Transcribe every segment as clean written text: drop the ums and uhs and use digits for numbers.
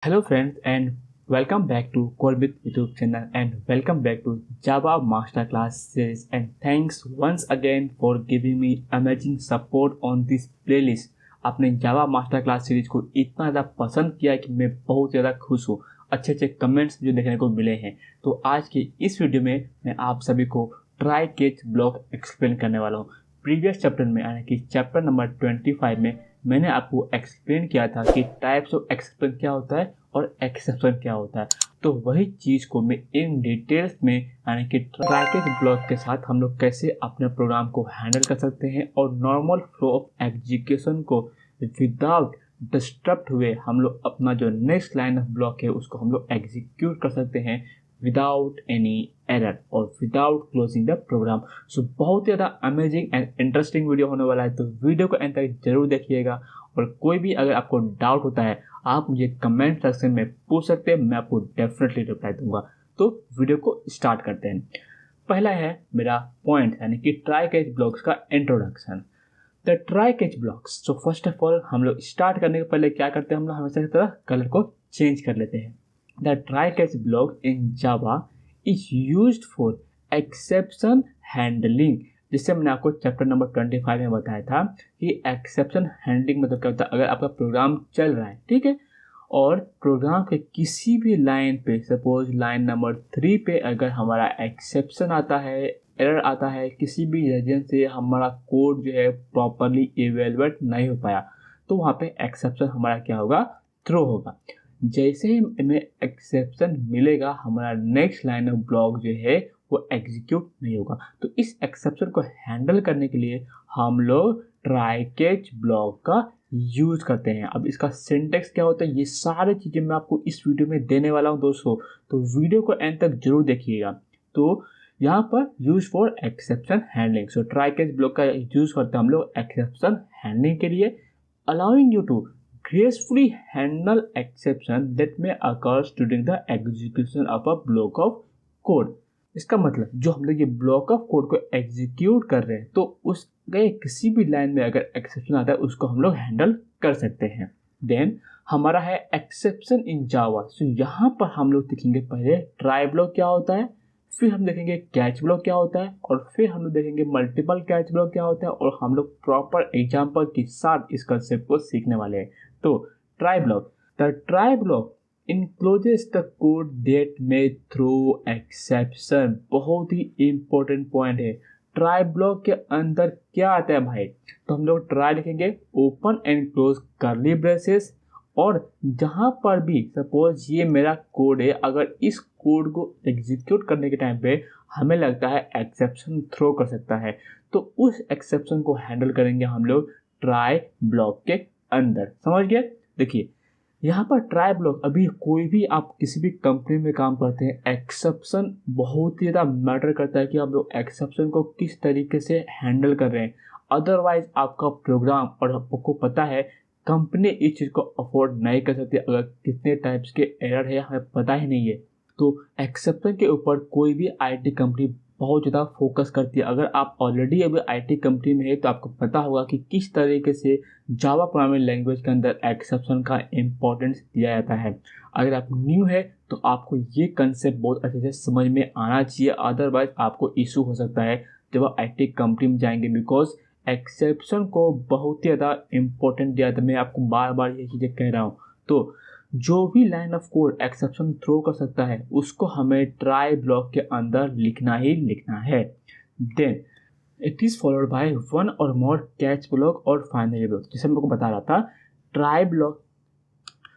Hello friends and welcome back to Corbit YouTube channel and welcome back to Java Masterclass series and thanks once again for giving me amazing support on this playlist। आपने Java Masterclass series को इतना ज़्यादा पसंद किया कि मैं बहुत ज़्यादा खुश हूँ। अच्छे अच्छे कमेंट्स जो देखने को मिले हैं। तो आज के इस वीडियो में मैं आप सभी को ट्राई कैच ब्लॉक एक्सप्लेन करने वाला हूँ। प्रीवियस चैप्टर में यानी कि चैप्टर नंबर 25 में मैंने आपको एक्सप्लेन किया था कि टाइप्स ऑफ एक्सेप्शन क्या होता है और एक्सेप्शन क्या होता है। तो वही चीज़ को मैं इन डिटेल्स में यानी कि ट्राई कैच ब्लॉक के साथ हम लोग कैसे अपने प्रोग्राम को हैंडल कर सकते हैं और नॉर्मल फ्लो ऑफ एग्जीक्यूशन को विदाउट डिस्टर्ब हुए हम लोग अपना जो नेक्स्ट लाइन ऑफ ब्लॉक है उसको हम लोग एग्जीक्यूट कर सकते हैं विदाउट एनी एरर और विदाउट क्लोजिंग द प्रोग्राम। सो बहुत ज़्यादा अमेजिंग एंड इंटरेस्टिंग वीडियो होने वाला है, तो वीडियो को एंड तक जरूर देखिएगा। और कोई भी अगर आपको डाउट होता है आप मुझे कमेंट सेक्शन में पूछ सकते हैं, मैं आपको डेफिनेटली रिप्लाई दूंगा। तो वीडियो को स्टार्ट करते हैं। पहला है मेरा पॉइंट यानी कि ट्राई कैच ब्लॉक्स का introduction. The try catch blocks. So first of all हम लोग स्टार्ट करने के पहले क्या करते हैं, हम लोग हमेशा की तरह कलर को चेंज कर लेते हैं। The try catch block in Java is used for exception handling. जिससे मैंने आपको चैप्टर नंबर 25 में बताया था कि एक्सेप्शन हैंडलिंग मतलब क्या होता है। अगर आपका प्रोग्राम चल रहा है, ठीक है, और प्रोग्राम के किसी भी लाइन पे, सपोज लाइन नंबर 3 पे अगर हमारा एक्सेप्शन आता है, एरर आता है, किसी भी रीजन से हमारा कोड जो है प्रॉपरली इवेलुएट नहीं हो पाया, तो वहाँ पे एक्सेप्शन हमारा क्या होगा, थ्रो होगा। जैसे ही हमें एक्सेप्शन मिलेगा हमारा नेक्स्ट लाइन ऑफ ब्लॉक जो है वो एग्जीक्यूट नहीं होगा। तो इस एक्सेप्शन को हैंडल करने के लिए हम लोग ट्राई कैच ब्लॉक का यूज करते हैं। अब इसका सिंटेक्स क्या होता है, ये सारी चीज़ें मैं आपको इस वीडियो में देने वाला हूँ दोस्तों, तो वीडियो को एंड तक जरूर देखिएगा। तो यहाँ पर use for exception handling. So try catch block का यूज करते हैं हम लोग एक्सेप्शन हैंडलिंग के लिए, allowing you to gracefully handle exception that may occur during the execution of a block of code। इसका मतलब जो हम लोग ये ब्लॉक ऑफ कोड को एग्जीक्यूट कर रहे हैं तो उसके किसी भी लाइन में अगर एक्सेप्शन आता है उसको हम लोग हैंडल कर सकते हैं। देन हमारा है एक्सेप्शन इन जावा। सो यहाँ पर हम लोग देखेंगे पहले ट्राई ब्लॉक क्या होता है, फिर हम देखेंगे कैच ब्लॉक क्या होता है, और फिर हम लोग देखेंगे मल्टीपल कैच ब्लॉक क्या होता है, और हम लोग प्रॉपर एग्जाम्पल के साथ इस कंसेप्ट को सीखने वाले हैं। तो try block, the try block encloses the code that may throw exception। बहुत ही इंपॉर्टेंट पॉइंट है। ट्राई ब्लॉक के अंदर क्या आता है भाई, तो हम लोग ट्राई लिखेंगे ओपन एंड क्लोज करली ब्रेसेस, और जहां पर भी सपोज ये मेरा कोड है, अगर इस कोड को एग्जीक्यूट करने के टाइम पे हमें लगता है एक्सेप्शन थ्रो कर सकता है, तो उस एक्सेप्शन को हैंडल करेंगे हम लोग ट्राई ब्लॉक के अंदर। समझ गए। देखिए यहाँ पर ट्राई ब्लॉक, अभी कोई भी आप किसी भी कंपनी में काम करते हैं, एक्सेप्शन बहुत ही ज़्यादा मैटर करता है कि आप लोग एक्सेप्शन को किस तरीके से हैंडल कर रहे हैं। अदरवाइज आपका प्रोग्राम, और आपको पता है कंपनी इस चीज़ को अफोर्ड नहीं कर सकती अगर कितने टाइप्स के एरर है हमें पता ही नहीं है। तो एक्सेप्शन के ऊपर कोई भी आईटी कंपनी बहुत ज़्यादा फोकस करती है। अगर आप ऑलरेडी अभी आईटी कंपनी में है तो आपको पता होगा कि किस तरीके से जावा प्रोग्रामिंग लैंग्वेज के अंदर एक्सेप्शन का इम्पोर्टेंस दिया जाता है। अगर आप न्यू है तो आपको ये कंसेप्ट बहुत अच्छे से समझ में आना चाहिए, अदरवाइज आपको इशू हो सकता है जब आप आईटी कंपनी में जाएंगे, बिकॉज एक्सेप्शन को बहुत ही ज़्यादा इम्पोर्टेंट दिया जाता है। मैं आपको बार बार ये चीज़ें कह रहा हूँ। तो जो भी line of code exception throw कर सकता है उसको हमें ट्राई ब्लॉक के अंदर लिखना ही लिखना है। Then it is followed by one और मोर कैच ब्लॉक और फाइनली ब्लॉक। जैसे मैं आपको बता रहा था ट्राई ब्लॉक,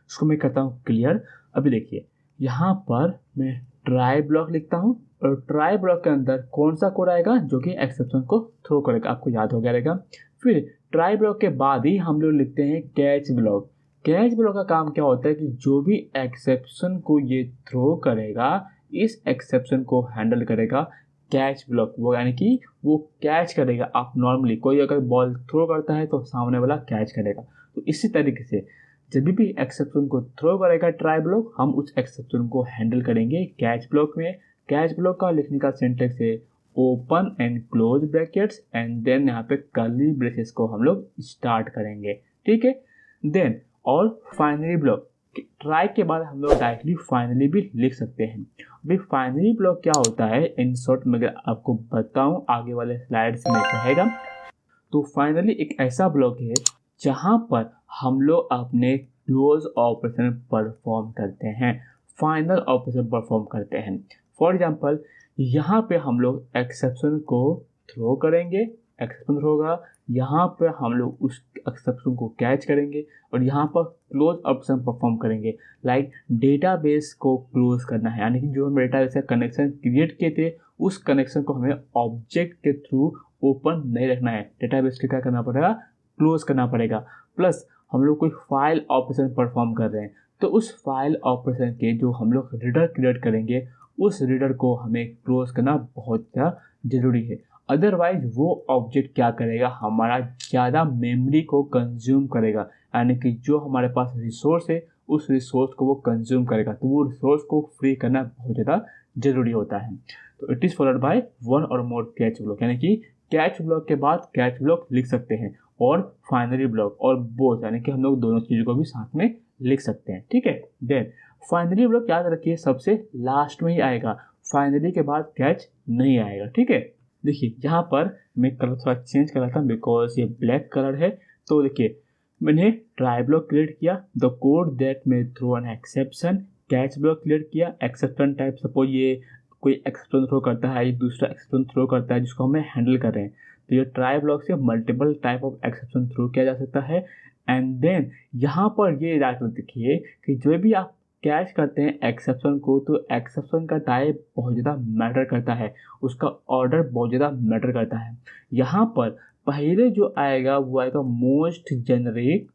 इसको मैं करता हूँ क्लियर। अभी देखिए यहाँ पर मैं ट्राई ब्लॉक लिखता हूँ, और ट्राई ब्लॉक के अंदर कौन सा कोड आएगा जो कि एक्सेप्शन को थ्रो करेगा, आपको याद हो गया रहेगा। फिर ट्राई ब्लॉक के बाद ही हम लोग लिखते हैं कैच ब्लॉक। कैच ब्लॉक का काम क्या होता है कि जो भी एक्सेप्शन को ये थ्रो करेगा, इस एक्सेप्शन को हैंडल करेगा कैच ब्लॉक। वो यानी कि वो कैच करेगा। आप नॉर्मली कोई अगर बॉल थ्रो करता है तो सामने वाला कैच करेगा, तो इसी तरीके से जब भी एक्सेप्शन को थ्रो करेगा ट्राई ब्लॉक, हम उस एक्सेप्शन को हैंडल करेंगे कैच ब्लॉक में। कैच ब्लॉक का लिखने का सिंटेक्स है open and close brackets and then यहाँ पे कर्ली ब्रेसेस को हम लोग स्टार्ट करेंगे, ठीक है। देन और फाइनली ब्लॉक, ट्राई के बाद हम लोग डायरेक्टली फाइनली भी लिख सकते हैं। अभी फाइनली ब्लॉक क्या होता है, इन शॉर्ट में अगर आपको बताऊँ आगे वाले स्लाइड्स में रहेगा। तो फाइनली एक ऐसा ब्लॉक है जहाँ पर हम लोग अपने क्लोज ऑपरेशन परफॉर्म करते हैं, फाइनल ऑपरेशन परफॉर्म करते हैं। फॉर एग्जांपल यहाँ पे हम लोग एक्सेप्शन को थ्रो करेंगे, एक्सेप्शन थ्रो होगा, यहाँ पे हम लोग उस एक्सेप्शन को कैच करेंगे और यहाँ पर क्लोज ऑपरेशन परफॉर्म करेंगे। लाइक डेटाबेस को क्लोज करना है, यानी कि जो हम डेटाबेस का कनेक्शन क्रिएट किए थे उस कनेक्शन को हमें ऑब्जेक्ट के थ्रू ओपन नहीं रखना है, डेटाबेस को क्या करना पड़ेगा, क्लोज करना पड़ेगा। प्लस हम लोग कोई फाइल ऑपरेशन परफॉर्म कर रहे हैं तो उस फाइल ऑपरेशन के जो हम लोग रीडर क्रिएट करेंगे उस रीडर को हमें क्लोज करना बहुत ज़्यादा जरूरी है। अदरवाइज वो ऑब्जेक्ट क्या करेगा, हमारा ज़्यादा मेमोरी को कंज्यूम करेगा, यानी कि जो हमारे पास रिसोर्स है उस रिसोर्स को वो कंज्यूम करेगा, तो वो रिसोर्स को फ्री करना बहुत ज़्यादा जरूरी होता है। तो it is followed by one और मोर कैच ब्लॉक, यानी कि कैच ब्लॉक के बाद कैच ब्लॉक लिख सकते हैं और फाइनली ब्लॉक और बोथ, यानी कि हम लोग दोनों चीज़ों को भी साथ में लिख सकते हैं। ठीक है, देन फाइनली ब्लॉक याद रखिए सबसे लास्ट में ही आएगा, फाइनली के बाद कैच नहीं आएगा। ठीक है, देखिए यहाँ पर मैं कलर थोड़ा चेंज कर रहा था बिकॉज ये ब्लैक कलर है। तो देखिए मैंने ट्राई ब्लॉक क्रिएट किया, the code that may throw an exception, catch block create किया, एक्सेप्शन टाइप सपोज ये कोई एक्सेप्शन थ्रो करता है, दूसरा एक्सेप्शन थ्रो करता है जिसको हमें हैंडल कर रहे हैं, तो ये ट्राई ब्लॉक से multiple type of exception throw किया जा सकता है। एंड देन यहाँ पर ये याद देखिए कि जो भी आप कैच करते हैं एक्सेप्शन को, तो एक्सेप्शन का टाइप बहुत ज़्यादा मैटर करता है, उसका ऑर्डर बहुत ज़्यादा मैटर करता है। यहाँ पर पहले जो आएगा वो आएगा मोस्ट जेनरिक।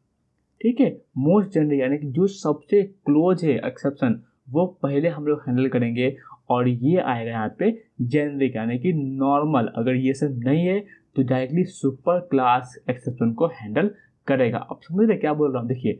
ठीक है, मोस्ट जेनरिक यानी कि जो सबसे क्लोज है एक्सेप्शन वो पहले हम लोग हैंडल करेंगे, और ये आएगा यहाँ पे जेनरिक यानी कि नॉर्मल। अगर ये सब नहीं है तो डायरेक्टली सुपर क्लास एक्सेप्शन को हैंडल करेगा। अब समझ रहे क्या बोल रहा हूँ, देखिए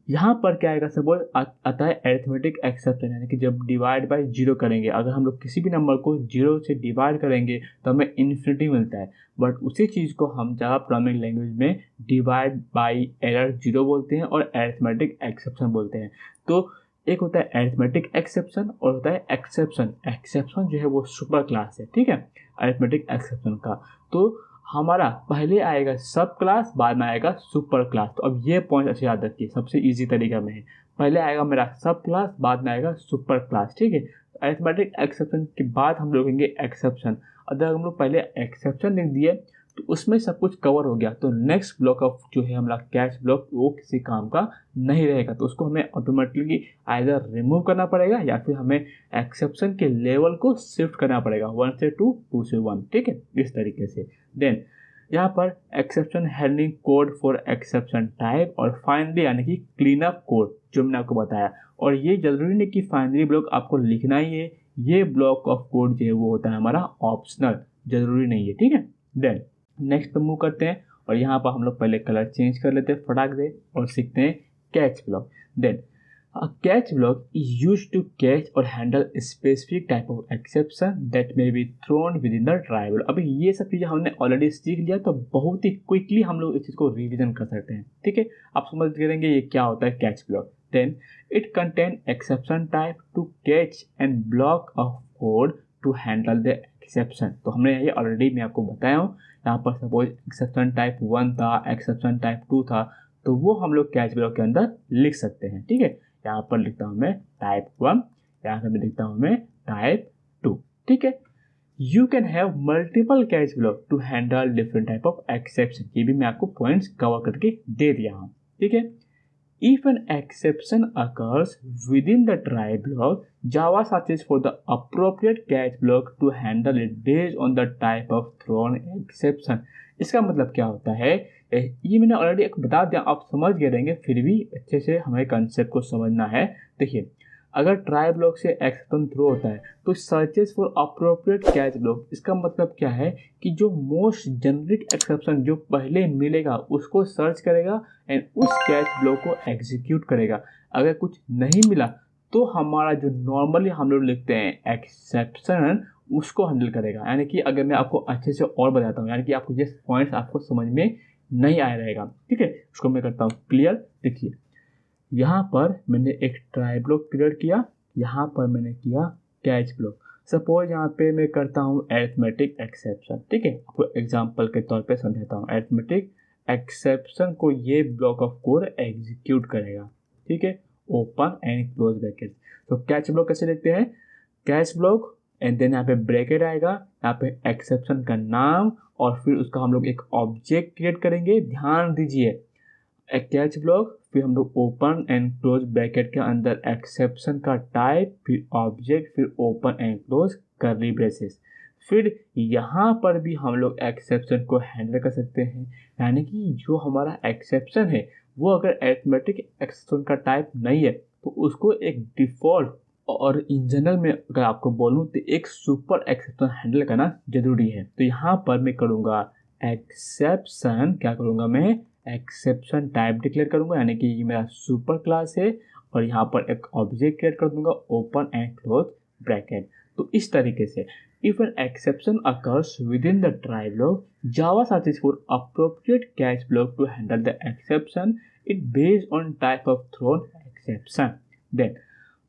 यहाँ पर क्या आएगा, सपोज आता है अरिथमेटिक एक्सेप्शन, यानी कि जब डिवाइड बाय जीरो करेंगे, अगर हम लोग किसी भी नंबर को जीरो से डिवाइड करेंगे तो हमें इन्फिनिटी मिलता है, बट उसी चीज़ को हम जावा प्रोग्रामिंग लैंग्वेज में डिवाइड बाय एरर जीरो बोलते हैं और अरिथमेटिक एक्सेप्शन बोलते हैं। तो एक होता है अरिथमेटिक एक्सेप्शन और होता है एक्सेप्शन। एक्सेप्शन जो है वो सुपर क्लास है, ठीक है, अरिथमेटिक एक्सेप्शन का। तो हमारा पहले आएगा सब क्लास, बाद में आएगा सुपर क्लास। तो अब ये पॉइंट अच्छे याद रखिए, सबसे इजी तरीका में है, पहले आएगा मेरा सब क्लास, बाद में आएगा सुपर क्लास। ठीक है, अरिथमेटिक एक्सेप्शन के बाद हम लोग लेंगे एक्सेप्शन। अगर हम लोग पहले एक्सेप्शन लिख दिए तो उसमें सब कुछ कवर हो गया, तो नेक्स्ट ब्लॉक ऑफ जो है हमारा कैच ब्लॉक वो किसी काम का नहीं रहेगा, तो उसको हमें ऑटोमेटिकली आइदर रिमूव करना पड़ेगा या फिर हमें एक्सेप्शन के लेवल को शिफ्ट करना पड़ेगा 1 से 2, 2 से 1। ठीक है, इस तरीके से। देन यहाँ पर exception handling code for exception type और फाइनली यानी कि क्लीन अप कोड जो मैंने आपको बताया। और ये जरूरी नहीं कि फाइनली ब्लॉक आपको लिखना ही है, ये ब्लॉक ऑफ कोड जो है वो होता है हमारा ऑप्शनल, जरूरी नहीं है। ठीक है, देन नेक्स्ट पे मूव करते हैं और यहाँ पर हम लोग पहले कलर चेंज कर लेते हैं फटाक से और सीखते हैं catch block. Then A catch block is used to catch or handle a specific type of exception that may be thrown within the try block। अभी ये सब चीज़ें हमने ऑलरेडी सीख लिया, तो बहुत ही क्विकली हम लोग इस चीज़ को रिवीजन कर सकते हैं। ठीक है, आप समझ करेंगे ये क्या होता है catch block. Then it contain exception type to catch and block of code to handle the exception. तो हमने ये ऑलरेडी मैं आपको बताया हूँ, यहाँ पर सपोज एक्सेप्शन टाइप 1 था, एक्सेप्शन टाइप 2 था, तो वो हम लोग कैच ब्लॉक के अंदर लिख सकते हैं। ठीक है, यहाँ पर लिखता हूँ मैं टाइप 1, यहाँ पर मैं लिखता हूँ मैं टाइप 2। ठीक है, you can have multiple catch block to handle different type of exception. ये भी मैं आपको पॉइंट्स कवर करके दे दिया हूँ। ठीक है, if an exception occurs within the try block, Java searches for the appropriate catch block to handle it based on the type of thrown exception। इसका मतलब क्या होता है, ये मैंने ऑलरेडी बता दिया, आप समझ गए रहेंगे, फिर भी अच्छे से हमें कंसेप्ट को समझना है। देखिए अगर ट्राई ब्लॉक से एक्सेप्शन थ्रो होता है तो searches for appropriate catch block, इसका मतलब क्या है कि जो मोस्ट जेनरिक एक्सेप्शन जो पहले मिलेगा उसको सर्च करेगा एंड उस कैच ब्लॉक को एग्जीक्यूट करेगा। अगर कुछ नहीं मिला तो हमारा जो नॉर्मली हम लोग लिखते हैं एक्सेप्शन उसको हैंडल करेगा। यानी कि अगर मैं आपको अच्छे से और बताता हूँ, यानी कि आपको ये पॉइंट्स आपको समझ में नहीं आया रहेगा। ठीक है, उसको मैं करता हूँ क्लियर। देखिए यहाँ पर मैंने एक ट्राई ब्लॉक क्रिएट किया, यहाँ पर मैंने किया कैच ब्लॉक। सपोज यहाँ पे मैं करता हूँ अरिथमेटिक एक्सेप्शन, ठीक है, आपको एग्जांपल के तौर पे समझाता हूँ। अरिथमेटिक एक्सेप्शन को ये ब्लॉक ऑफ कोड एग्जीक्यूट करेगा, ठीक है, ओपन एंड क्लोज ब्रैकेट। तो कैच ब्लॉक कैसे देखते हैं, कैच ब्लॉक एंड देन यहाँ पे ब्रैकेट आएगा, यहाँ पे एक्सेप्शन का नाम और फिर उसका हम लोग एक ऑब्जेक्ट क्रिएट करेंगे। ध्यान दीजिए, एक कैच ब्लॉक, फिर हम लोग ओपन एंड क्लोज ब्रैकेट के अंदर एक्सेप्शन का टाइप, फिर ऑब्जेक्ट, फिर open and close curly braces. फिर यहाँ पर भी हम लोग एक्सेप्शन को हैंडल कर सकते हैं, यानी कि जो हमारा एक्सेप्शन है वो अगर अरिथमेटिक एक्सेप्शन का टाइप नहीं है तो उसको एक डिफ़ॉल्ट, और इन जनरल में अगर आपको बोलूँ तो एक सुपर एक्सेप्शन हैंडल करना जरूरी है। तो यहाँ पर मैं करूँगा एक्सेप्शन, क्या करूँगा मैं, एक्सेप्शन टाइप डिक्लेयर करूँगा, यानी कि ये मेरा सुपर क्लास है, और यहाँ पर एक ऑब्जेक्ट क्रिएट कर दूंगा, ओपन एंड क्लोज ब्रैकेट। तो इस तरीके से if an exception occurs within the try block, Java searches for appropriate catch block to handle the exception. It based on type of thrown exception. Then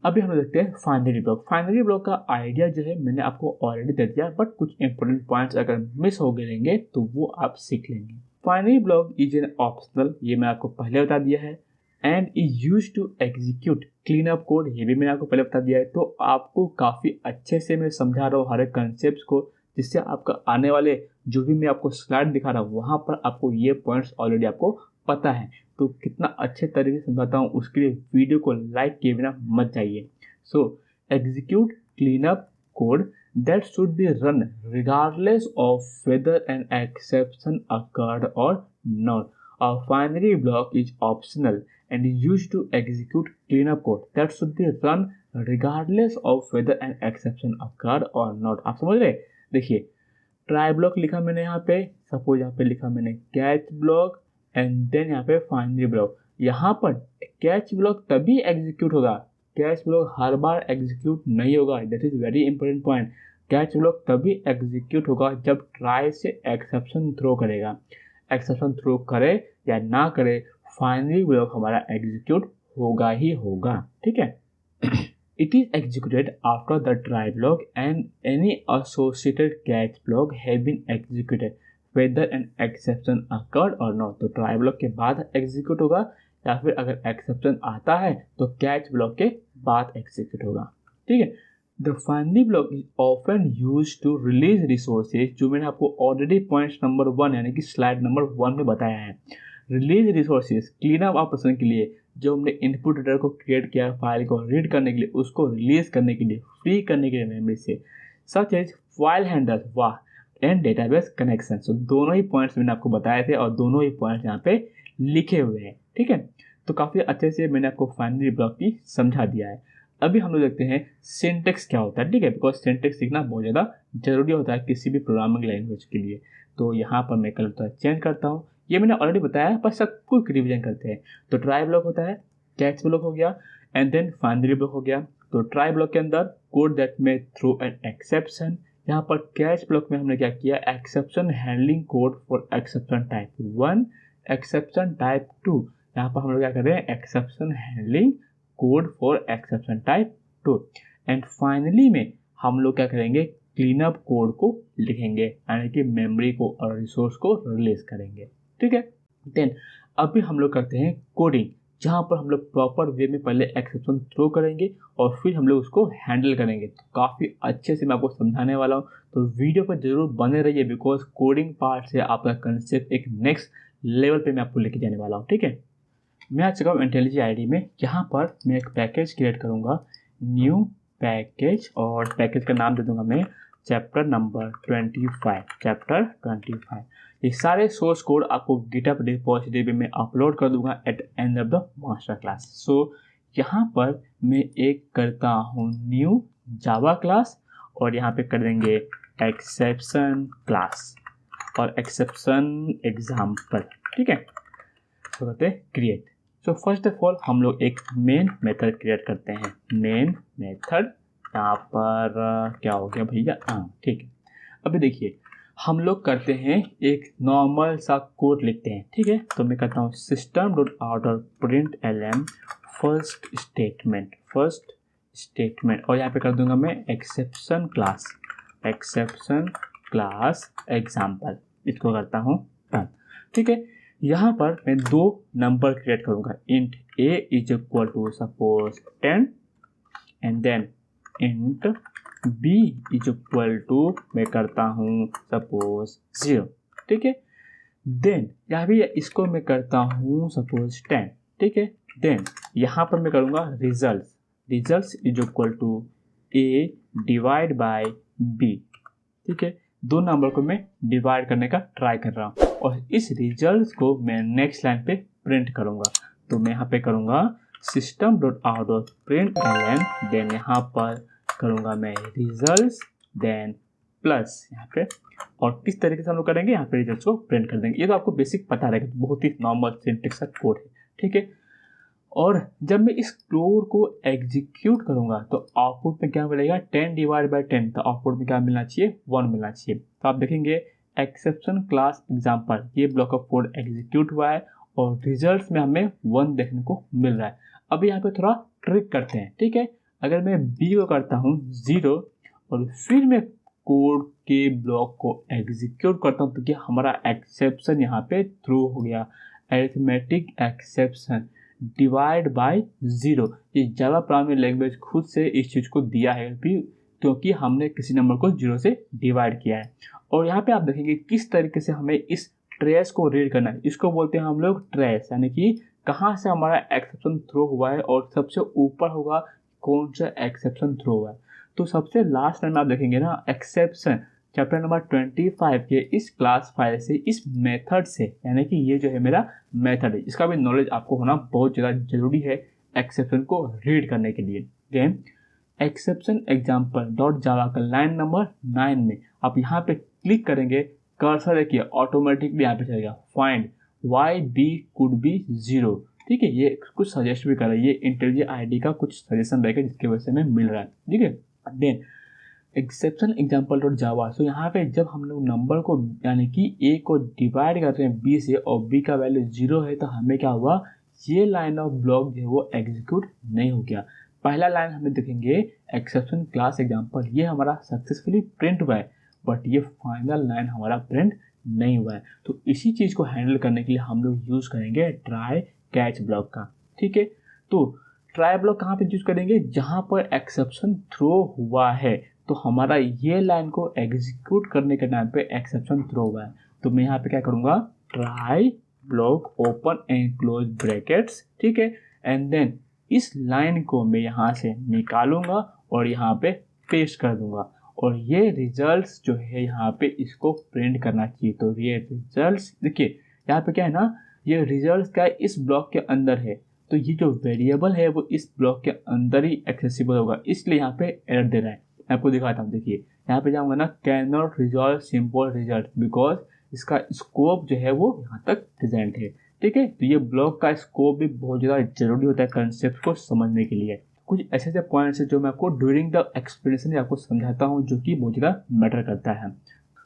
अभी हम लोग देखते हैं फाइनरी ब्लॉक। फाइनरी ब्लॉक का आइडिया जो है मैंने आपको ऑलरेडी दे दिया, बट कुछ इंपॉर्टेंट पॉइंट्स अगर मिस हो गए तो वो आप सीख लेंगे। Finally block is an optional, ये मैं आपको पहले बता दिया है, and is use to execute clean up code, ये भी मैंने आपको पहले बता दिया है। तो आपको काफ़ी अच्छे से मैं समझा रहा हूँ हर एक कंसेप्ट को, जिससे आपका आने वाले जो भी मैं आपको स्लाइड दिखा रहा हूँ वहाँ पर आपको ये पॉइंट्स ऑलरेडी आपको पता है। तो कितना अच्छे तरीके से समझाता हूँ, उसके लिए वीडियो को लाइक किए बिना मत जाइए। So execute clean up code that should be run regardless of whether an exception occurred or not. A binary block is optional and is used to execute cleanup code that should be run regardless of whether an exception occurred or not. आप समझ रहे? देखिए, try block लिखा मैंने यहाँ पे, suppose यहाँ पे लिखा मैंने कैच ब्लॉक एंड देन यहाँ पे फाइनरी ब्लॉक। यहाँ पर कैच ब्लॉक तभी एग्जीक्यूट होगा, कैच ब्लॉक हर बार एग्जीक्यूट नहीं होगा। That is very important point. Catch block तभी एग्जीक्यूट होगा जब ट्राई से एक्सेप्शन थ्रो करेगा। एक्सेप्शन थ्रो करे या ना करे, फाइनरी ब्लॉक हमारा एग्जीक्यूट होगा ही होगा, ठीक है। It is executed after the try block and any associated catch block have been executed whether an exception occurred or not. तो try block के बाद execute होगा, या फिर अगर exception आता है तो catch block के बाद execute होगा, ठीक है। The finally block is often used to release resources, जो मैंने आपको already पॉइंट नंबर 1 यानी कि स्लाइड नंबर 1 में बताया है। Release resources clean up operation के लिए, जो हमने इनपुट हेडर को क्रिएट किया फाइल को रीड करने के लिए, उसको रिलीज करने के लिए, फ्री करने के लिए मेमोरी से, सच एज फाइल हैंडल वाह एंड डेटाबेस कनेक्शन। सो दोनों ही पॉइंट्स मैंने आपको बताए थे और दोनों ही पॉइंट्स यहाँ पे लिखे हुए हैं, ठीक है। तो काफ़ी अच्छे से मैंने आपको फाइनरी ब्लॉक की समझा दिया है। अभी हम लोग देखते हैं सिंटेक्स क्या होता है, ठीक है, बिकॉज सिंटेक्स सीखना बहुत ज़्यादा जरूरी होता है किसी भी प्रोग्रामिंग लैंग्वेज के लिए। तो यहाँ पर मैं कलर चेंज करता हूँ, ये मैंने ऑलरेडी बताया है पर सब कुछ रिवीजन करते हैं। तो ट्राई ब्लॉक होता है, कैच ब्लॉक हो गया एंड देन फाइनरी ब्लॉक हो गया। तो ट्राई ब्लॉक के अंदर कोड दैट में थ्रू एन एक्सेप्शन, यहाँ पर कैच ब्लॉक में हमने क्या किया, exception handling code for exception type 1, exception type 2, यहाँ पर हम लोग क्या कर रहे हैं, exception handling code for exception type 2, and finally में हम लोग क्या करेंगे, क्लीन अप कोड को लिखेंगे, यानी कि मेमोरी को और रिसोर्स को रिलीज करेंगे, ठीक है। देन अभी हम लोग करते हैं कोडिंग, जहाँ पर हम लोग प्रॉपर वे में पहले एक्सेप्शन थ्रो करेंगे और फिर हम लोग उसको हैंडल करेंगे। तो काफ़ी अच्छे से मैं आपको समझाने वाला हूँ, तो वीडियो पर जरूर बने रहिए, बिकॉज कोडिंग पार्ट से आपका कंसेप्ट एक नेक्स्ट लेवल पे मैं आपको लेके जाने वाला हूँ, ठीक है। मैं आ चुका हूँ इंटेलिजेंट आईडी में, जहाँ पर मैं एक पैकेज क्रिएट करूँगा, न्यू पैकेज, और पैकेज का नाम दे दूँगा मैं चैप्टर नंबर 25, चैप्टर 25। ये सारे सोर्स कोड आपको गिटहब रिपोजिटरी में अपलोड कर दूंगा at end of the master class. So यहाँ पर मैं एक करता हूँ न्यू जावा क्लास, और यहाँ पे कर देंगे एक्सेप्शन क्लास और एक्सेप्शन एग्जाम्पल, ठीक है। तो कहते हैं create. So first of all हम लोग एक मेन मेथड क्रिएट करते हैं, मेन मेथड। यहाँ पर क्या हो गया भैया, ठीक है। अभी देखिए हम लोग करते हैं एक नॉर्मल सा कोड लिखते हैं, ठीक है। तो मैं कहता हूँ system.out.println फर्स्ट स्टेटमेंट और यहाँ पे कर दूंगा मैं एक्सेप्शन क्लास एग्जाम्पल, इसको करता हूँ रन। ठीक है, यहाँ पर मैं दो नंबर क्रिएट करूँगा, int a is equal to suppose 10 and then int b is equal to मैं करता हूँ सपोज 0। ठीक है, देन यहाँ भी इसको मैं करता हूँ सपोज 10। ठीक है, देन यहाँ पर मैं करूँगा results is equal to a divide by b। ठीक है, दो नंबर को मैं डिवाइड करने का ट्राई कर रहा हूँ और इस रिजल्ट्स को मैं नेक्स्ट लाइन पे प्रिंट करूँगा। तो मैं यहाँ पे करूँगा system.out.println, देन यहाँ पर करूँगा मैं रिजल्ट्स देन प्लस यहाँ पे, और किस तरीके से हम लोग करेंगे यहाँ पे रिजल्ट्स को प्रिंट कर देंगे। ये तो आपको बेसिक पता रहेगा, बहुत ही नॉर्मल सिंटेक्स का कोड है। ठीक है, और जब मैं इस कोड को एग्जीक्यूट करूंगा तो आउटपुट में क्या मिलेगा 10 डिवाइड बाय 10, तो आउटपुट में क्या मिलना चाहिए 1 मिलना चाहिए। तो आप देखेंगे एक्सेप्शन क्लास एग्जाम्पल ये ब्लॉक ऑफ कोड एग्जीक्यूट हुआ है और रिजल्ट्स में हमें 1 देखने को मिल रहा है। अब यहाँ पे थोड़ा ट्रिक करते हैं। ठीक है, अगर मैं बी को करता हूँ 0 और फिर मैं कोड के ब्लॉक को एग्जीक्यूट करता हूँ तो क्या हमारा एक्सेप्शन यहाँ पे थ्रू हो गया, अरिथमेटिक एक्सेप्शन डिवाइड बाय 0। ये जावा प्रोग्रामिंग लैंग्वेज खुद से इस चीज़ को दिया है भी, क्योंकि हमने किसी नंबर को 0 से डिवाइड किया है। और यहाँ पे आप देखेंगे किस तरीके से हमें इस ट्रेस को रीड करना है। इसको बोलते हैं हम लोग ट्रेस, यानी कि कहाँ से हमारा एक्सेप्शन थ्रो हुआ है और सबसे ऊपर होगा कौन सा एक्सेप्शन थ्रो हुआ है। तो सबसे लास्ट लाइन में आप देखेंगे ना, एक्सेप्शन चैप्टर नंबर 25 के इस क्लास फाइल से, इस मेथड से, यानी कि ये जो है मेरा मेथड है, इसका भी नॉलेज आपको होना बहुत ज़्यादा जरूरी है एक्सेप्शन को रीड करने के लिए। Then exception example dot Java का लाइन नंबर 9 में आप यहाँ पे क्लिक करेंगे, कर्सर देखिए ऑटोमेटिकली यहाँ पे चलेगा find why b could be 0। ठीक है, ये कुछ सजेस्ट भी कर रहा है, ये इंटेलिजेंट आईडी का कुछ सजेशन रहेगा जिसकी वजह से हमें मिल रहा है। ठीक है, then exception example dot Java, so यहाँ पे जब हम लोग नंबर को यानी कि ए को डिवाइड करते हैं बी से और बी का वैल्यू 0 है, तो हमें क्या हुआ, ये लाइन ऑफ ब्लॉक जो है वो एग्जीक्यूट नहीं हो गया। पहला लाइन हमें देखेंगे एक्सेप्शन क्लास एग्जाम्पल, ये हमारा सक्सेसफुली प्रिंट हुआ है, बट ये फाइनल लाइन हमारा प्रिंट नहीं हुआ है। तो इसी चीज़ को हैंडल करने के लिए हम लोग यूज़ करेंगे ट्राई कैच ब्लॉक का। ठीक है, तो ट्राई ब्लॉक कहाँ पे यूज करेंगे, जहाँ पर एक्सेप्शन थ्रो हुआ है, तो हमारा ये लाइन को एग्जीक्यूट करने के टाइम पे एक्सेप्शन थ्रो हुआ है। तो मैं यहाँ पे क्या करूँगा, try block open and close brackets. ठीक है, एंड देन इस लाइन को मैं यहाँ से निकालूंगा और यहाँ पे पेस्ट कर दूंगा और ये रिजल्ट्स जो है यहाँ पे इसको प्रिंट करना चाहिए। तो ये रिजल्ट्स देखिए यहाँ पे क्या है ना, ये रिजल्ट्स क्या है इस ब्लॉक के अंदर है, तो ये जो वेरिएबल है वो इस ब्लॉक के अंदर ही एक्सेसिबल होगा, इसलिए यहाँ पे एरर दे रहा है। मैं आपको दिखाता हूँ, देखिए यहाँ पे जाऊँगा ना, can not resolve simple result because इसका स्कोप जो है वो यहाँ तक प्रेजेंट है। ठीक है, तो ये ब्लॉक का स्कोप भी बहुत ज़्यादा जरूरी होता है कंसेप्ट को समझने के लिए। कुछ ऐसे ऐसे पॉइंट्स है जो मैं आपको ड्यूरिंग द एक्सप्लेनेशन आपको समझाता हूँ, जो कि बहुत ज़्यादा मैटर करता है।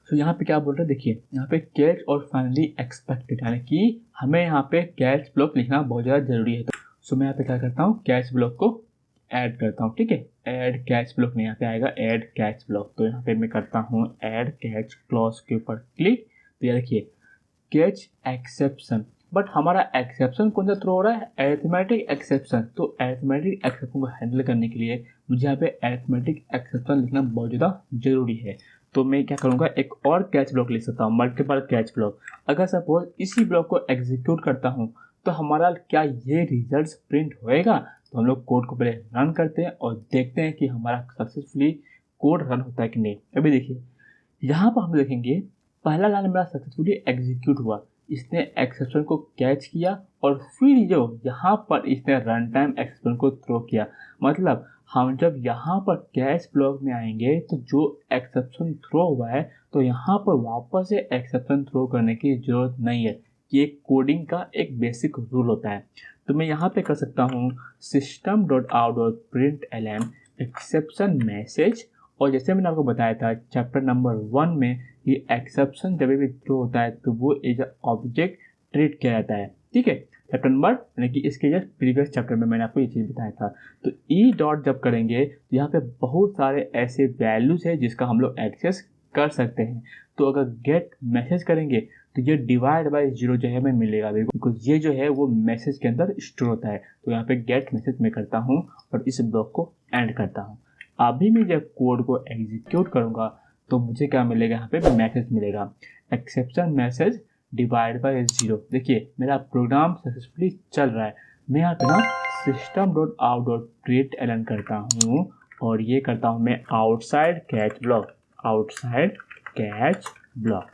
तो यहाँ पे क्या बोल रहे हैं, देखिए यहाँ पे कैच और फाइनली एक्सपेक्टेड, यानी कि हमें यहाँ पे कैच ब्लॉक लिखना बहुत ज़्यादा जरूरी है। तो मैं यहाँ पे क्या करता हूँ, कैच ब्लॉक को ऐड करता हूँ। ठीक है, ऐड कैच ब्लॉक में यहाँ पे आएगा ऐड कैच ब्लॉक, तो यहाँ पे मैं करता हूँ ऐड कैच क्लॉज के ऊपर क्लिक। तो ये देखिए कैच एक्सेप्शन, बट हमारा एक्सेप्शन कौन सा थ्रो हो रहा है, अरिथमेटिक एक्सेप्शन। तो अरिथमेटिक एक्सेप्शन को हैंडल करने के लिए मुझे यहाँ पे अरिथमेटिक एक्सेप्शन लिखना बहुत ज़्यादा जरूरी है। तो मैं क्या करूँगा, एक और कैच ब्लॉक लिख सकता हूँ, मल्टीपल कैच ब्लॉक। अगर सपोज इसी ब्लॉक को एग्जीक्यूट करता हूँ तो हमारा क्या ये रिजल्ट्स प्रिंट होएगा। तो हम लोग कोड को पहले रन करते हैं और देखते हैं कि हमारा सक्सेसफुली कोड रन होता है कि नहीं। अभी देखिए यहाँ पर हम देखेंगे पहला लाइन मेरा सक्सेसफुली एग्जीक्यूट हुआ, इसने एक्सेप्शन को कैच किया और फिर जो यहाँ पर इसने रन टाइम एक्सेप्शन को थ्रो किया। मतलब हम जब यहाँ पर कैच ब्लॉक में आएंगे तो जो एक्सेप्शन थ्रो हुआ है तो यहाँ पर वापस से एक्सेप्शन थ्रो करने की जरूरत नहीं है। ये कोडिंग का एक बेसिक रूल होता है। तो मैं यहाँ पे कर सकता हूँ system.out.println एक्सेप्शन मैसेज, और जैसे मैंने आपको बताया था चैप्टर नंबर 1 में ये एक्सेप्शन जब भी थ्रो होता है तो वो एज ऑब्जेक्ट ट्रीट किया जाता है। ठीक है, चैप्टर नंबर यानी कि इसके जस्ट प्रीवियस चैप्टर में मैंने आपको ये चीज़ बताया था। तो ई डॉट जब करेंगे तो यहाँ पे बहुत सारे ऐसे वैल्यूज़ है जिसका हम लोग एक्सेस कर सकते हैं। तो अगर गेट मैसेज करेंगे तो ये डिवाइड बाय 0 जो है हमें मिलेगा, बिकॉज ये जो है वो मैसेज के अंदर स्टोर होता है। तो यहाँ पे गेट मैसेज मैं करता हूँ और इस ब्लॉक को एंड करता हूँ। अभी मैं जब कोड को एग्जीक्यूट करूँगा तो मुझे क्या मिलेगा, यहाँ पे मैसेज मिलेगा, एक्सेप्शन मैसेज डिवाइड बाय 0। देखिए मेरा प्रोग्राम सक्सेसफुली चल रहा है। मैं यहाँ पे ना system.out.println करता हूँ और ये करता हूँ मैं outside catch block, outside catch block,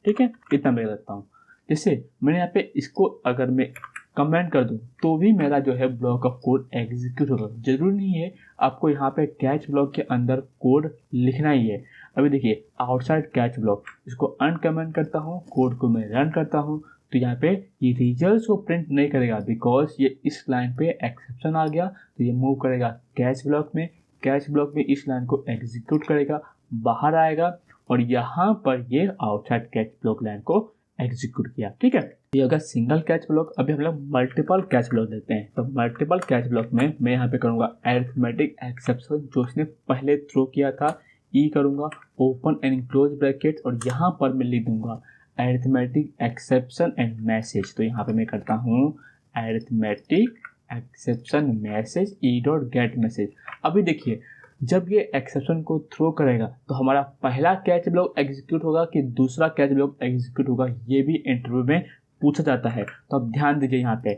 ठीक है, इतना मैं रखता हूँ। जैसे मैंने यहाँ पे इसको अगर मैं कमेंट कर दूँ तो भी मेरा जो है ब्लॉक ऑफ कोड एग्जीक्यूट होगा। जरूरी नहीं है आपको यहाँ पे कैच ब्लॉक के अंदर कोड लिखना ही है। अभी देखिए आउटसाइड कैच ब्लॉक, इसको अनकमेंट करता हूँ, कोड को मैं रन करता हूँ तो यहाँ पे ये रिजल्ट को प्रिंट नहीं करेगा बिकॉज ये इस लाइन पे एक्सेप्शन आ गया। तो ये मूव करेगा कैच ब्लॉक में, कैच ब्लॉक में इस लाइन को एग्जीक्यूट करेगा, बाहर आएगा और यहाँ पर ये आउटसाइड कैच ब्लॉक लाइन को एग्जीक्यूट किया, ठीक है। ये होगा सिंगल कैच ब्लॉक। अभी हम लोग मल्टीपल कैच ब्लॉक देते हैं। तो मल्टीपल कैच ब्लॉक में मैं यहाँ पे करूँगा अरिथमेटिक एक्सेप्शन जो इसने पहले थ्रो किया था, ई करूँगा, ओपन एंड क्लोज ब्रैकेट और यहाँ पर मैं लिख दूंगा अरिथमेटिक एक्सेप्शन एंड मैसेज। तो यहाँ पे मैं करता हूँ arithmetic exception message E dot gate message. अभी देखिए जब ये एक्सेप्शन को थ्रो करेगा तो हमारा पहला कैच ब्लॉक एग्जीक्यूट होगा कि दूसरा कैच ब्लॉक एग्जीक्यूट होगा, ये भी इंटरव्यू में पूछा जाता है। तो अब ध्यान दीजिए यहाँ पे,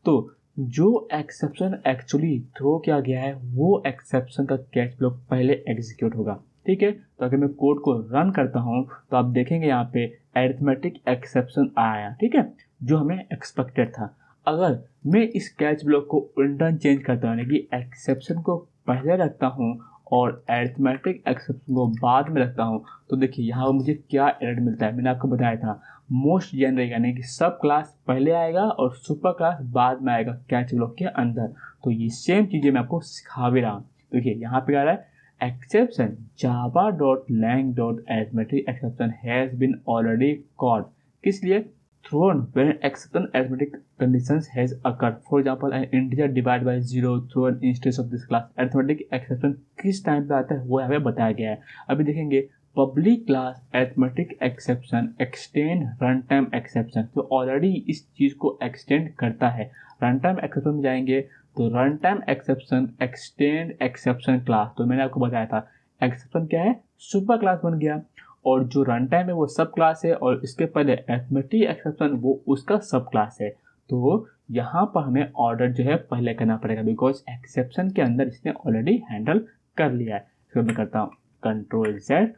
तो जो एक्सेप्शन एक्चुअली थ्रो किया गया है वो एक्सेप्शन का कैच ब्लॉक पहले एग्जीक्यूट होगा, ठीक है। तो अगर मैं कोड को रन करता हूँ तो आप देखेंगे यहाँ पे अरिथमेटिक एक्सेप्शन आया, ठीक है, जो हमें एक्सपेक्टेड था। अगर मैं इस कैच ब्लॉक को उल्टा चेंज करता हूँ यानी कि एक्सेप्शन को पहले रखता हूँ और अरिथमेटिक एक्सेप्शन को बाद में रखता हूँ तो देखिए यहाँ मुझे क्या एरर मिलता है। मैंने आपको बताया था मोस्ट जेनरिक यानी कि सब क्लास पहले आएगा और सुपर क्लास बाद में आएगा कैच ब्लॉक के अंदर। तो ये सेम चीज़ें मैं आपको सिखा भी रहा हूँ। देखिए यहाँ पे आ रहा है exception java.lang.arithmetic exception has been already caught, किस लिए thrown when an exception arithmetic conditions has occurred, for example an integer divided by 0 through an instance of this class। arithmetic exception किस टाइम पे आता है वो हमें बताया गया है। अभी देखेंगे public class arithmetic exception extend runtime exception, तो ऑलरेडी इस चीज़ को एक्सटेंड करता है। runtime exception में जाएंगे तो run time exception extend exception class, तो मैंने आपको बताया था एक्सेप्शन क्या है, सुपर क्लास बन गया और जो रन टाइम है वो सब क्लास है और इसके पहले अरिथमेटिक एक्सेप्शन वो उसका सब क्लास है। तो यहाँ पर हमें ऑर्डर जो है पहले करना पड़ेगा बिकॉज एक्सेप्शन के अंदर इसने ऑलरेडी हैंडल कर लिया है। इसको मैं करता हूँ कंट्रोल जेड,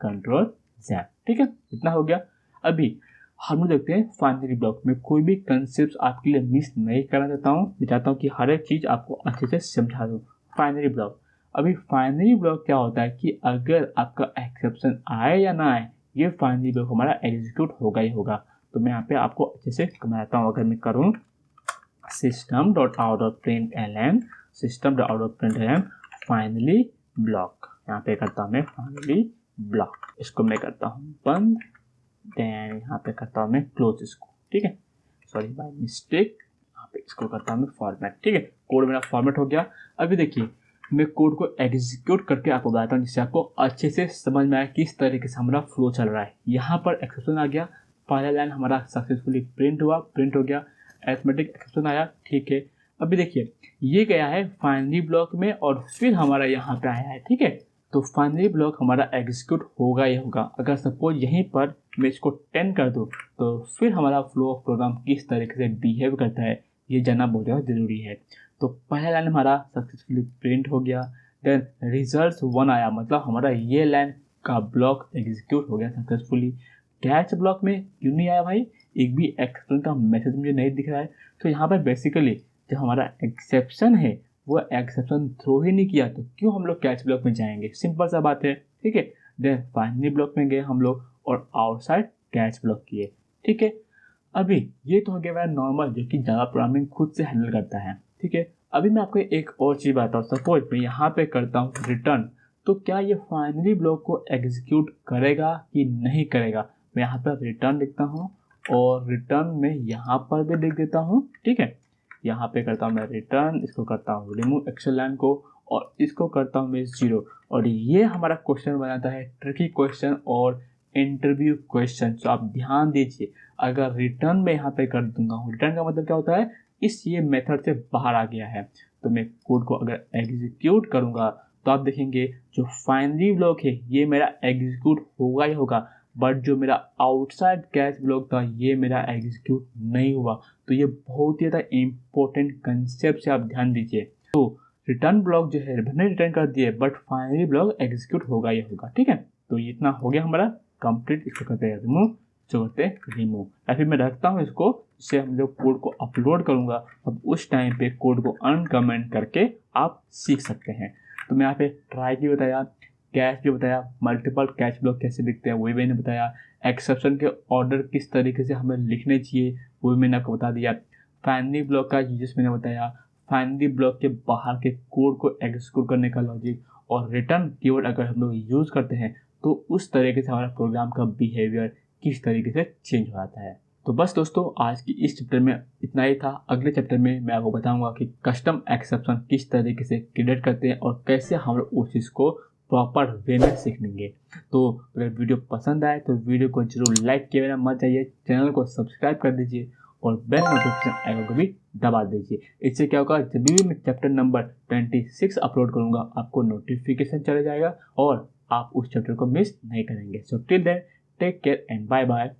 ठीक है, इतना हो गया। अभी हम लोग देखते हैं फाइनरी ब्लॉक में कोई भी कंसेप्ट आपके लिए मिस नहीं करना चाहता हूँ। मैं चाहता हूँ कि हर एक चीज़ आपको अच्छे से समझा दूँ। फाइनरी ब्लॉक, अभी फाइनरी ब्लॉक क्या होता है कि अगर आपका एक्सेप्शन आए या ना आए ये फाइनरी ब्लॉक हमारा एग्जीक्यूट होगा ही होगा। तो मैं यहाँ पे आपको अच्छे से समझाता हूँ। अगर मैं करूँ system.out.println, system.out.println फाइनली ब्लॉक, यहाँ पे करता हूँ मैं फाइनली ब्लॉक, इसको मैं करता हूँ बंद, देन यहाँ पे करता हूँ मैं क्लोज इसको, ठीक है, सॉरी बाय मिस्टेक, यहाँ पे इसको करता हूँ मैं फॉर्मेट, ठीक है, कोड मेरा फॉर्मेट हो गया। अभी देखिए मैं कोड को एग्जीक्यूट करके आपको बताता हूँ जिससे आपको अच्छे से समझ में आए किस तरीके से हमारा फ्लो चल रहा है। यहाँ पर एक्सेप्शन आ गया, पहला लाइन हमारा सक्सेसफुली प्रिंट हो गया, अरिथमेटिक एक्सेप्शन आया, ठीक है। अभी देखिए ये गया है फाइनरी ब्लॉक में और फिर हमारा यहाँ पे आया है, ठीक है। तो फाइनरी ब्लॉक हमारा एग्जीक्यूट होगा ही होगा। अगर सपोज यहीं पर मैं इसको 10 कर दूँ तो फिर हमारा फ्लो ऑफ प्रोग्राम किस तरीके से बिहेव करता है ये जानना बहुत ज़्यादा ज़रूरी है। तो पहला लाइन हमारा सक्सेसफुली प्रिंट हो गया, देन रिजल्ट 1 आया, मतलब हमारा ये लाइन का ब्लॉक एग्जीक्यूट हो गया सक्सेसफुली। कैच ब्लॉक में क्यों नहीं आया भाई, एक भी एक्सेप्शन का मैसेज मुझे नहीं दिख रहा है। तो यहाँ पर बेसिकली जो हमारा एक्सेप्शन है वो एक्सेप्शन थ्रो ही नहीं किया तो क्यों हम लोग कैच ब्लॉक में जाएंगे, सिंपल सा बात है, ठीक है। देन फाइनली ब्लॉक में गए हम लोग और आउटसाइड कैच ब्लॉक किए, ठीक है। अभी ये तो हो गया नॉर्मल जो कि जावा प्रोग्रामिंग खुद से हैंडल करता है, ठीक है। अभी मैं आपको एक और चीज़ बताता हूँ, सपोज मैं यहाँ पे करता हूँ रिटर्न, तो क्या ये फाइनली ब्लॉक को एग्जीक्यूट करेगा कि नहीं करेगा। मैं यहाँ पर रिटर्न लिखता हूँ और रिटर्न में यहाँ पर भी लिख देता हूँ, ठीक है। यहाँ पे करता हूँ मैं रिटर्न, इसको करता हूँ रिमूव एक्शन लाइन को, और इसको करता हूँ मैं 0। और ये हमारा क्वेश्चन बनाता है ट्रिकी क्वेश्चन और इंटरव्यू क्वेश्चन। तो आप ध्यान दीजिए, अगर रिटर्न में यहाँ पे कर दूंगा हूँ, रिटर्न का मतलब क्या होता है, इस ये मेथड से बाहर आ गया है। तो मैं कोड को अगर एग्जीक्यूट करूँगा तो आप देखेंगे जो फाइनली ब्लॉक है ये मेरा एग्जीक्यूट होगा ही होगा, बट जो मेरा आउटसाइड कैच ब्लॉक था ये मेरा एग्जीक्यूट नहीं हुआ। तो ये बहुत ही ज़्यादा इम्पोर्टेंट कंसेप्ट से आप ध्यान दीजिए। तो रिटर्न ब्लॉक जो है भले रिटर्न कर दिए, बट फाइनली ब्लॉक एग्जीक्यूट होगा ही होगा। ठीक है, तो ये इतना हो गया हमारा कंप्लीट। इसको करते हैं रिमूव, जो करते हैं रिमूव, या फिर मैं रखता हूँ इसको, इससे हम जब कोड को अपलोड करूँगा अब उस टाइम पे कोड को अनकमेंट करके आप सीख सकते हैं। तो मैं यहाँ पे ट्राई भी बताया, कैच भी बताया, मल्टीपल कैच ब्लॉक कैसे लिखते हैं वो भी मैंने बताया, एक्सेप्शन के ऑर्डर किस तरीके से हमें लिखने चाहिए वो भी मैंने आपको बता दिया, फाइनली ब्लॉक का यूजेस मैंने बताया, फाइनली ब्लॉक के बाहर के कोड को एग्जीक्यूट करने का लॉजिक, और रिटर्न कीवर्ड अगर हम लोग यूज़ करते हैं तो उस तरीके से हमारा प्रोग्राम का बिहेवियर किस तरीके से चेंज हो जाता है। तो बस दोस्तों, आज की इस चैप्टर में इतना ही था। अगले चैप्टर में मैं आपको बताऊंगा कि कस्टम एक्सेप्शन किस तरीके से क्रिएट करते हैं और कैसे हम लोग उस चीज़ को प्रॉपर वे में सीखेंगे। तो अगर वीडियो पसंद आए तो वीडियो को जरूर लाइक किए बिना मत जाइए, चैनल को सब्सक्राइब कर दीजिए और बेल नोटिफिकेशन आइकन को भी दबा दीजिए। इससे क्या होगा, जब भी मैं चैप्टर नंबर 26 अपलोड करूँगा आपको नोटिफिकेशन चला जाएगा और आप उस चैप्टर को मिस नहीं करेंगे। So till then, take care and bye bye.